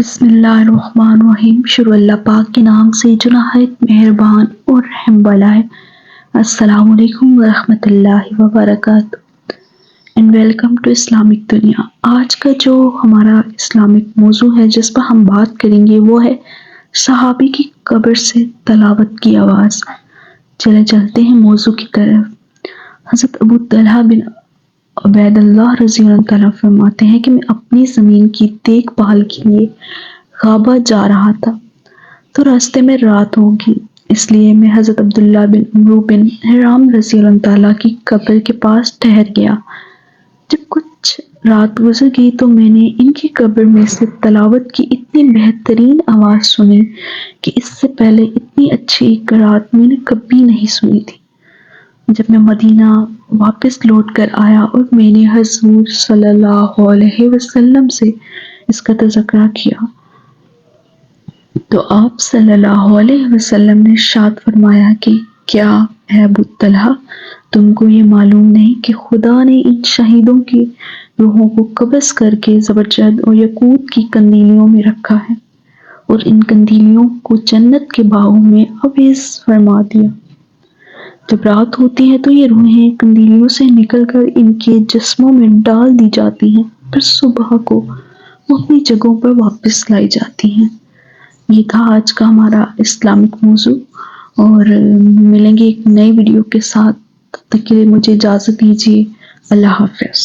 بسم اللہ الرحمن الرحیم۔ شروع اللہ پاک کے نام سے جو نہایت مہربان اور رحم والا ہے۔ السلام علیکم ورحمۃ اللہ وبرکاتہ اینڈ ویلکم ٹو اسلامک دنیا۔ آج کا جو ہمارا اسلامک موضوع ہے جس پر ہم بات کریں گے وہ ہے صحابی کی قبر سے تلاوت کی آواز۔ چلے چلتے ہیں موضوع کی طرف۔ حضرت ابو طلحہ بن عبید اللہ رضی اللہ تعالیٰ فرماتے ہیں کہ میں اپنی زمین کی دیکھ بھال کے لیے غابہ جا رہا تھا تو راستے میں رات ہو گئی، اس لیے میں حضرت عبداللہ بن عمرو بن حرام رضی اللہ تعالیٰ کی قبر کے پاس ٹھہر گیا۔ جب کچھ رات گزر گئی تو میں نے ان کی قبر میں سے تلاوت کی اتنی بہترین آواز سنی کہ اس سے پہلے اتنی اچھی قرات میں نے کبھی نہیں سنی تھی۔ جب میں مدینہ واپس لوٹ کر آیا اور میں نے حضور صلی اللہ علیہ وسلم سے اس کا تذکرہ کیا تو آپ صلی اللہ علیہ وسلم نے ارشاد فرمایا کہ کیا اے ابو طلحہ تم کو یہ معلوم نہیں کہ خدا نے ان شہیدوں کی روحوں کو قبض کر کے زبرجد اور یاقوت کی قندیلیوں میں رکھا ہے اور ان قندیلیوں کو جنت کے باغوں میں عویض فرما دیا۔ جب رات ہوتی ہے تو یہ روحیں قندیلیوں سے نکل کر ان کے جسموں میں ڈال دی جاتی ہیں، پھر صبح کو وہ اپنی جگہوں پر واپس لائی جاتی ہیں۔ یہ تھا آج کا ہمارا اسلامک موضوع، اور ملیں گے ایک نئی ویڈیو کے ساتھ۔ تب تک کے لیے مجھے اجازت دیجیے۔ اللہ حافظ۔